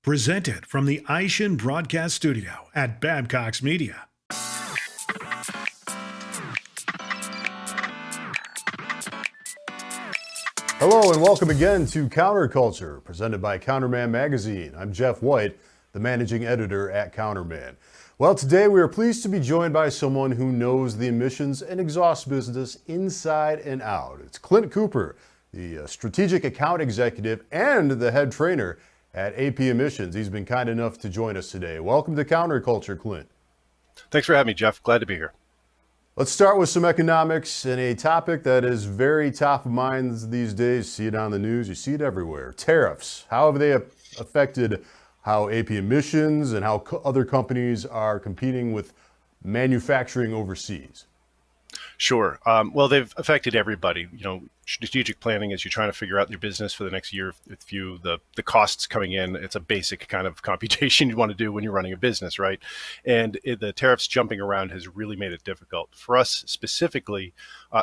Presented from the Aishin Broadcast Studio at Babcock's Media. Hello and welcome again to Counterculture, presented by Counterman Magazine. I'm Jeff White, the managing editor at Counterman. Well, today we are pleased to be joined by someone who knows the emissions and exhaust business inside and out. It's Clint Cooper, the strategic account executive and the head trainer at AP Emissions. He's been kind enough to join us today. Welcome to Counterculture, Clint. Thanks for having me, Jeff. Glad to be here. Let's start with some economics and a topic that is very top of mind these days. See it on the news, you see it everywhere. Tariffs. How have they affected how AP Emissions and how other companies are competing with manufacturing overseas? Sure. Well, they've affected everybody. You know, strategic planning as you're trying to figure out your business for the next year with you, the costs coming in, it's a basic kind of computation you want to do when you're running a business, right? And the tariffs jumping around has really made it difficult. For us specifically,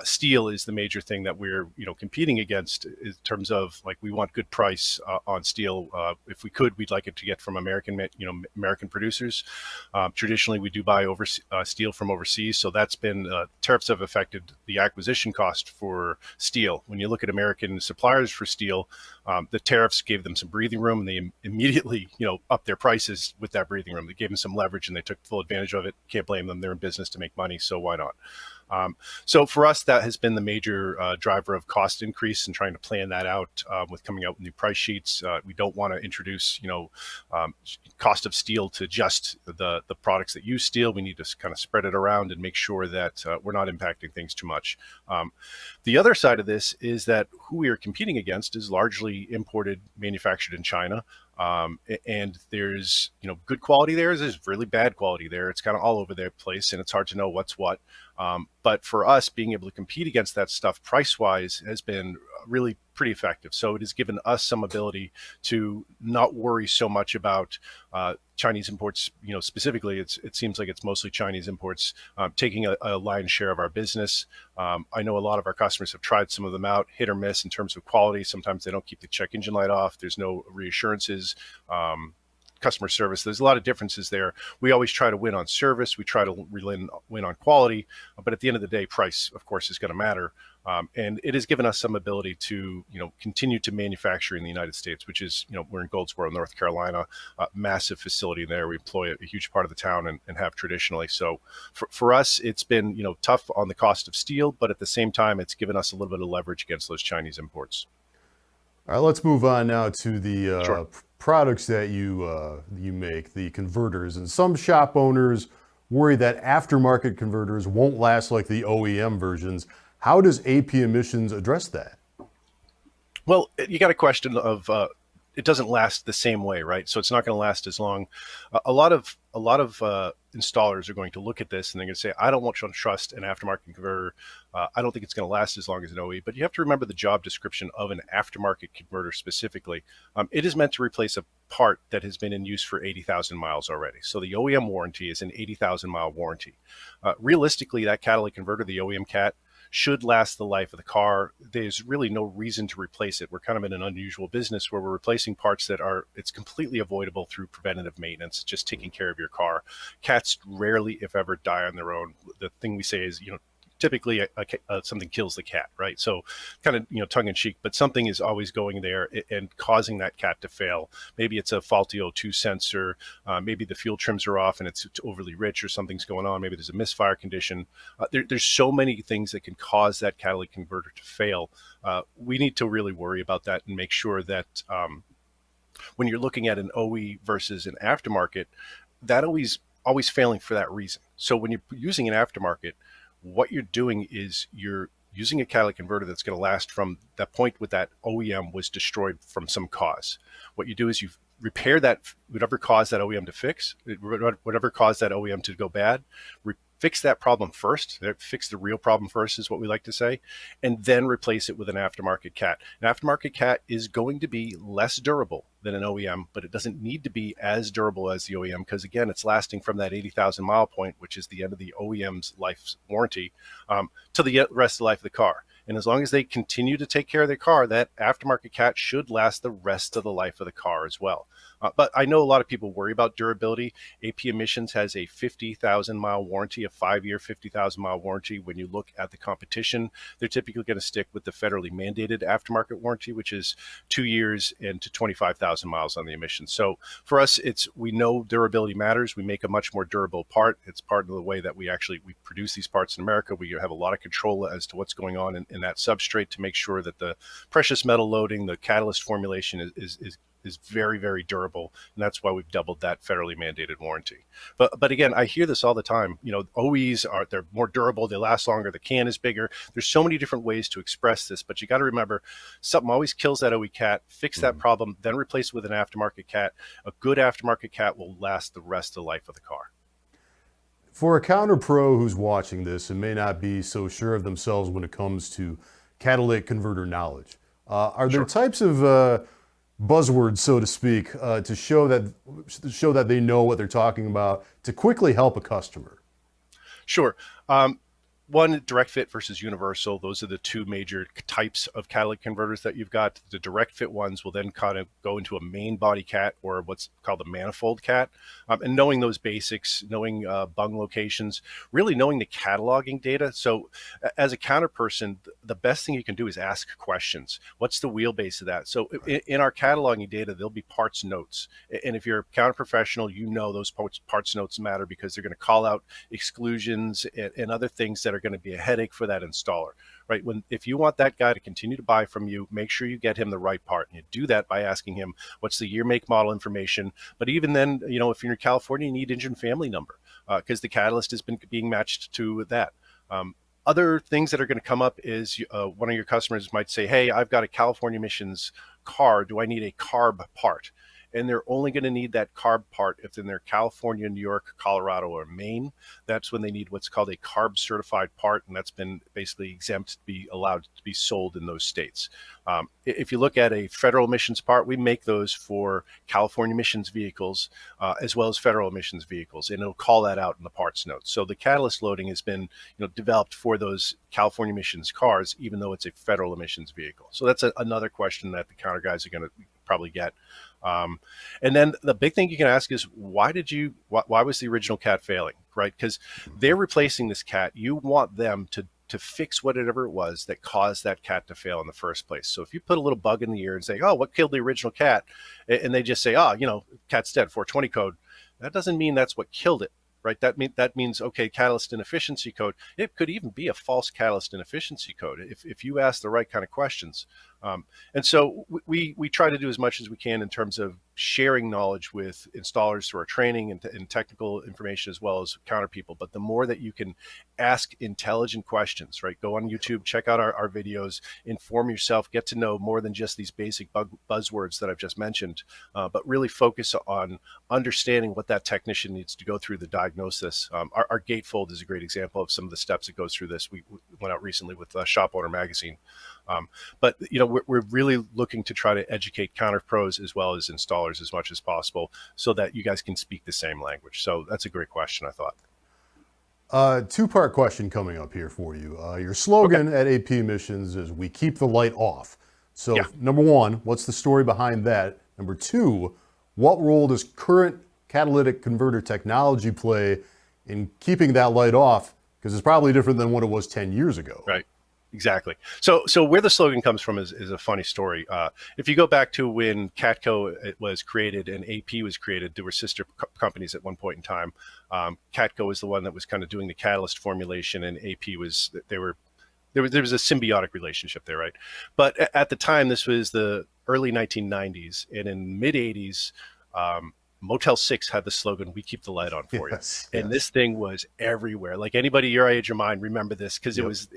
steel is the major thing that we're, competing against in terms of like we want good price on steel. If we could, we'd like it to get from American producers. Traditionally, we do buy steel from overseas, so that's been tariffs have affected the acquisition cost for steel. When you look at American suppliers for steel, the tariffs gave them some breathing room, and they immediately, upped their prices with that breathing room. They gave them some leverage, and they took full advantage of it. Can't blame them; they're in business to make money, so why not? So for us, that has been the major driver of cost increase and trying to plan that out with coming out with new price sheets. We don't want to introduce, cost of steel to just the products that use steel. We need to kind of spread it around and make sure that we're not impacting things too much. The other side of this is that who we are competing against is largely imported, manufactured in China. And there's, good quality there's really bad quality there. It's kind of all over the place and it's hard to know what's what. But for us, being able to compete against that stuff price-wise has been really pretty effective. So it has given us some ability to not worry so much about Chinese imports. Specifically, it seems like it's mostly Chinese imports taking a lion's share of our business. I know a lot of our customers have tried some of them out, hit or miss in terms of quality. Sometimes they don't keep the check engine light off. There's no reassurances. Customer service. There's a lot of differences there. We always try to win on service. We try to win on quality, but at the end of the day, price, of course, is going to matter. And it has given us some ability to, continue to manufacture in the United States, which is, we're in Goldsboro, North Carolina, massive facility there. We employ a huge part of the town and have traditionally. So for us, it's been, tough on the cost of steel, but at the same time, it's given us a little bit of leverage against those Chinese imports. All right, let's move on now to the Sure. products that you make, the converters. And some shop owners worry that aftermarket converters won't last like the OEM versions. How does AP Emissions address that? Well, you got a question of it doesn't last the same way, right? So it's not going to last as long. A lot of installers are going to look at this and they're going to say, I don't want to trust an aftermarket converter. I don't think it's going to last as long as an OE. But you have to remember the job description of an aftermarket converter specifically. It is meant to replace a part that has been in use for 80,000 miles already. So the OEM warranty is an 80,000 mile warranty. Realistically, that catalytic converter, the OEM CAT, should last the life of the car. There's really no reason to replace it. We're kind of in an unusual business where we're replacing parts that it's completely avoidable through preventative maintenance, just taking care of your car. Cats rarely, if ever, die on their own. The thing we say is, typically something kills the cat, right? So kind of, tongue in cheek, but something is always going there and causing that cat to fail. Maybe it's a faulty O2 sensor. Maybe the fuel trims are off and it's overly rich or something's going on. Maybe there's a misfire condition. There's so many things that can cause that catalytic converter to fail. We need to really worry about that and make sure that when you're looking at an OE versus an aftermarket, that always failing for that reason. So when you're using an aftermarket, what you're doing is you're using a catalytic converter that's going to last from that point with that OEM was destroyed from some cause. What you do is you repair that, whatever caused that OEM to fix, whatever caused that OEM to go bad, fix that problem first, fix the real problem first is what we like to say, and then replace it with an aftermarket CAT. An aftermarket CAT is going to be less durable than an OEM, but it doesn't need to be as durable as the OEM because, again, it's lasting from that 80,000 mile point, which is the end of the OEM's life warranty, to the rest of the life of the car. And as long as they continue to take care of their car, that aftermarket CAT should last the rest of the life of the car as well. But I know a lot of people worry about durability. AP Emissions has a 50,000 mile warranty, a 5-year, 50,000 mile warranty. When you look at the competition, they're typically going to stick with the federally mandated aftermarket warranty, which is 2 years and to 25,000 miles on the emissions. So for us, we know durability matters. We make a much more durable part. It's part of the way that we produce these parts in America. We have a lot of control as to what's going on in that substrate to make sure that the precious metal loading, the catalyst formulation is very, very durable. And that's why we've doubled that federally mandated warranty. But again, I hear this all the time. OEs they're more durable, they last longer, the can is bigger. There's so many different ways to express this, but you got to remember, something always kills that OE cat. Fix that problem, then replace it with an aftermarket cat. A good aftermarket cat will last the rest of the life of the car. For a counter pro who's watching this and may not be so sure of themselves when it comes to catalytic converter knowledge, are there types of buzzwords, so to speak, to show that they know what they're talking about to quickly help a customer? Sure. One, direct fit versus universal. Those are the two major types of catalytic converters that you've got. The direct fit ones will then kind of go into a main body cat or what's called a manifold cat. And knowing those basics, knowing bung locations, really knowing the cataloging data. So as a counter person, the best thing you can do is ask questions. What's the wheelbase of that? So in our cataloging data, there'll be parts notes. And if you're a counter professional, those parts notes matter because they're going to call out exclusions and other things that are going to be a headache for that installer, right? If you want that guy to continue to buy from you, make sure you get him the right part. And you do that by asking him, what's the year, make, model information. But even then, if you're in California, you need engine family number because the catalyst has been being matched to that. Other things that are going to come up is one of your customers might say, hey, I've got a California emissions car. Do I need a CARB part? And they're only going to need that CARB part if in their California, New York, Colorado, or Maine. That's when they need what's called a CARB certified part, and that's been basically exempt to be allowed to be sold in those states. If you look at a federal emissions part, we make those for California emissions vehicles as well as federal emissions vehicles, and it'll call that out in the parts notes. So the catalyst loading has been developed for those California emissions cars, even though it's a federal emissions vehicle. So that's another question that the counter guys are going to probably get. And then the big thing you can ask is, why was the original cat failing, right? Because they're replacing this cat. You want them to fix whatever it was that caused that cat to fail in the first place. So if you put a little bug in the ear and say, oh, what killed the original cat? And they just say, cat's dead, 420 code. That doesn't mean that's what killed it. Right, that means okay, catalyst inefficiency code. It could even be a false catalyst inefficiency code if you ask the right kind of questions. And so we try to do as much as we can in terms of sharing knowledge with installers through our training and technical information as well as counter people. But the more that you can ask intelligent questions, right? Go on YouTube, check out our videos, inform yourself, get to know more than just these basic buzzwords that I've just mentioned, but really focus on understanding what that technician needs to go through the diagnosis. Our gatefold is a great example of some of the steps that goes through this. We went out recently with Shop Owner Magazine. But we're really looking to try to educate counter pros as well as installers as much as possible so that you guys can speak the same language. So that's a great question, I thought. Two-part question coming up here for you. Your slogan at AP Emissions is "We keep the light off." So Number one, what's the story behind that? Number two, what role does current catalytic converter technology play in keeping that light off? Because it's probably different than what it was 10 years ago. Right. Exactly. So where the slogan comes from is a funny story. If you go back to when Catco was created and AP was created, there were sister companies at one point in time. Catco was the one that was kind of doing the catalyst formulation, and AP was there was a symbiotic relationship there, right? But at the time, this was the early 1990s, and in mid 80s. Motel 6 had the slogan, "We keep the light on for you." And this thing was everywhere. Like anybody your age or mine remember this because it was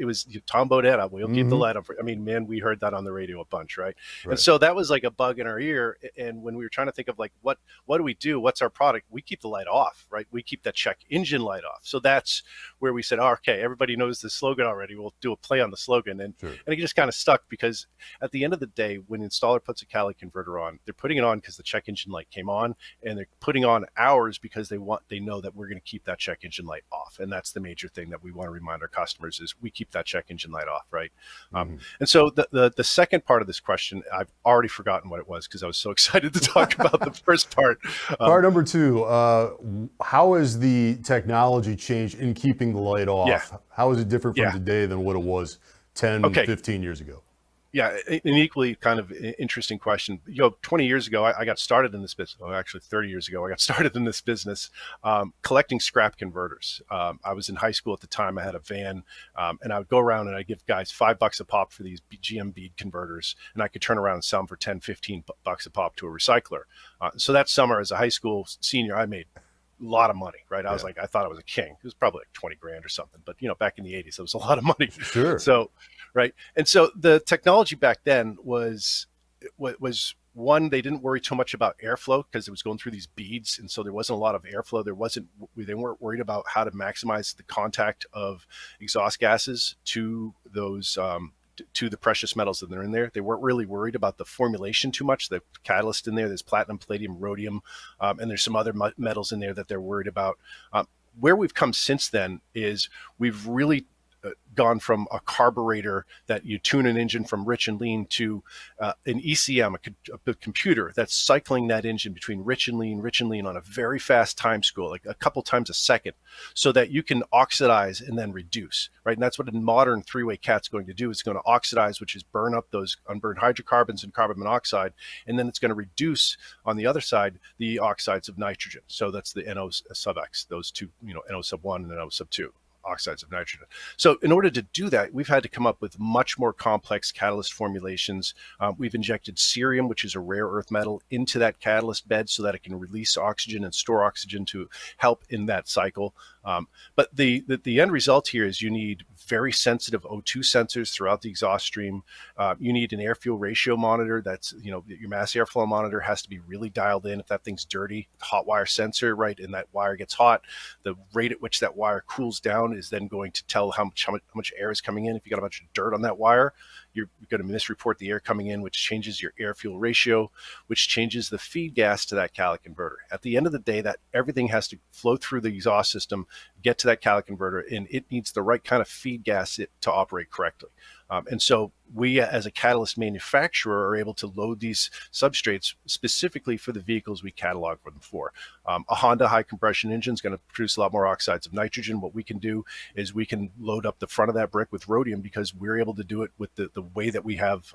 Tom Bodetta, "We'll keep the light on for you." I mean, man, we heard that on the radio a bunch, right? And so that was like a bug in our ear. And when we were trying to think of like, what do we do? What's our product? We keep the light off, right? We keep that check engine light off. So that's where we said, oh, okay, everybody knows the slogan already. We'll do a play on the slogan. And it just kind of stuck because at the end of the day, when an installer puts a catalytic converter on, they're putting it on because the check engine light came on. and they're putting on ours because they know that we're going to keep that check engine light off. And that's the major thing that we want to remind our customers is we keep that check engine light off, right? And so the second part of this question, I've already forgotten what it was because I was so excited to talk about the first part. Part number two, how has the technology changed in keeping the light off? Yeah. How is it different from Yeah. today than what it was 10, 15 years ago? Yeah, an equally kind of interesting question. 20 years ago, I got started in this business. Well, actually, 30 years ago, I got started in this business collecting scrap converters. I was in high school at the time. I had a van, and I would go around and I'd give guys $5 a pop for these GM bead converters, and I could turn around and sell them for 10, 15 bucks a pop to a recycler. So that summer, as a high school senior, I made a lot of money, right? I was like, I thought I was a king. It was probably like 20 grand or something, but back in the 80s, it was a lot of money. Sure. So, right. And so the technology back then was one, they didn't worry too much about airflow because it was going through these beads. And so there wasn't a lot of airflow. They weren't worried about how to maximize the contact of exhaust gases to those, to the precious metals that are in there. They weren't really worried about the formulation too much. The catalyst in there's platinum, palladium, rhodium, and there's some other metals in there that they're worried about. Where we've come since then is we've really gone from a carburetor that you tune an engine from rich and lean to an ECM, a computer that's cycling that engine between rich and lean on a very fast time scale, like a couple times a second, so that you can oxidize and then reduce, right? And that's what a modern three-way cat's going to do. It's going to oxidize, which is burn up those unburned hydrocarbons and carbon monoxide, and then it's going to reduce on the other side the oxides of nitrogen. So that's the NO sub X, those two, NO sub 1 and NO sub 2. Oxides of nitrogen. So in order to do that, we've had to come up with much more complex catalyst formulations. We've injected cerium, which is a rare earth metal, into that catalyst bed so that it can release oxygen and store oxygen to help in that cycle. But the end result here is you need very sensitive O2 sensors throughout the exhaust stream. You need an air fuel ratio monitor. That's, your mass airflow monitor has to be really dialed in. If that thing's dirty, the hot wire sensor, right, and that wire gets hot, the rate at which that wire cools down is then going to tell how much air is coming in. If you got a bunch of dirt on that wire, you're going to misreport the air coming in, which changes your air fuel ratio, which changes the feed gas to that catalytic converter. At the end of the day, that everything has to flow through the exhaust system, get to that catalytic converter, and it needs the right kind of feed gas to operate correctly. And so we, as a catalyst manufacturer, are able to load these substrates specifically for the vehicles we catalog for them for. A Honda high compression engine is going to produce a lot more oxides of nitrogen. What we can do is we can load up the front of that brick with rhodium because we're able to do it with the way that we have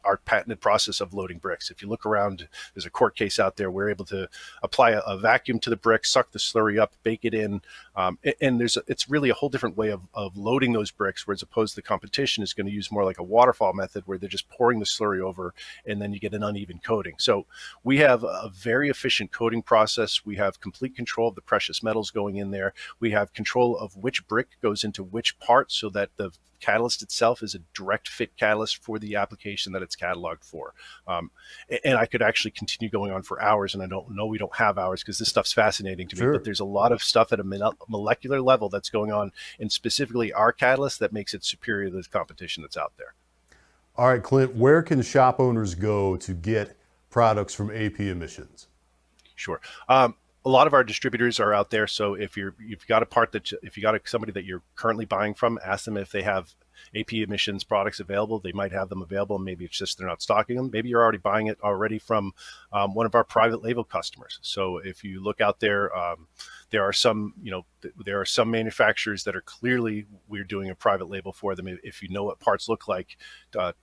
our patented process of loading bricks. If you look around, there's a court case out there. We're able to apply a vacuum to the brick, suck the slurry up, bake it in. And it's really a whole different way of loading those bricks, whereas opposed to the competition is going to use more like a waterfall method where they're just pouring the slurry over and then you get an uneven coating. So we have a very efficient coating process. We have complete control of the precious metals going in there. We have control of which brick goes into which part so that the catalyst itself is a direct fit catalyst for the application that it's cataloged for. And I could actually continue going on for hours, and I don't know we don't have hours because this stuff's fascinating to me, but there's a lot of stuff at a molecular level that's going on, and specifically our catalyst that makes it superior to the competition that's out there. All right, Clint, where can shop owners go to get products from AP Emissions? Sure. A lot of our distributors are out there. So if you've got a part if you got somebody that you're currently buying from, ask them if they have AP Emissions products available. They might have them available. Maybe it's just they're not stocking them. Maybe you're already buying it already from one of our private label customers. So if you look out there, there are some manufacturers that are clearly we're doing a private label for them. If you know what parts look like,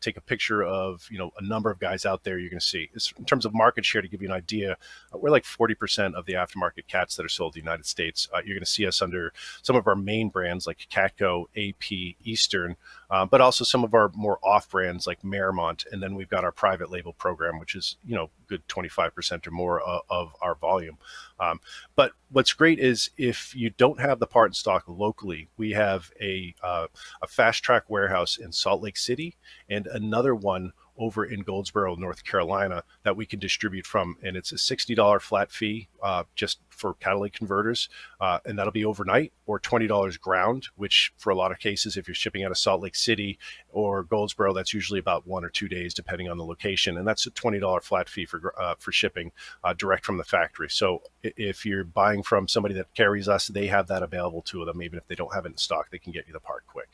take a picture of a number of guys out there. You're going to see. In terms of market share, to give you an idea, we're like 40% of the aftermarket cats that are sold in the United States. You're going to see us under some of our main brands like Catco, AP, Eastern, but also some of our more off brands like Merrimont, and then we've got our private label program, which is good 25% or more of our volume. But what's great is if you don't have the part in stock locally, we have a fast track warehouse in Salt Lake City and another one over in Goldsboro, North Carolina, that we can distribute from. And it's a $60 flat fee just for catalytic converters. And that'll be overnight, or $20 ground, which for a lot of cases, if you're shipping out of Salt Lake City or Goldsboro, that's usually about 1 or 2 days, depending on the location. And that's a $20 flat fee for shipping direct from the factory. So if you're buying from somebody that carries us, they have that available to them. Even if they don't have it in stock, they can get you the part quick.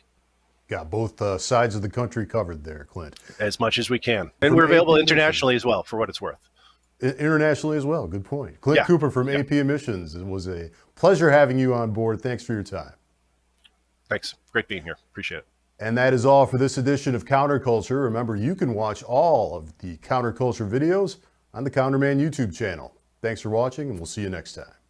Got both sides of the country covered there, Clint. As much as we can. And we're available internationally as well, for what it's worth. Internationally as well. Good point. Clint Yeah. Cooper from AP Emissions. It was a pleasure having you on board. Thanks for your time. Thanks. Great being here. Appreciate it. And that is all for this edition of Counterculture. Remember, you can watch all of the Counterculture videos on the Counterman YouTube channel. Thanks for watching, and we'll see you next time.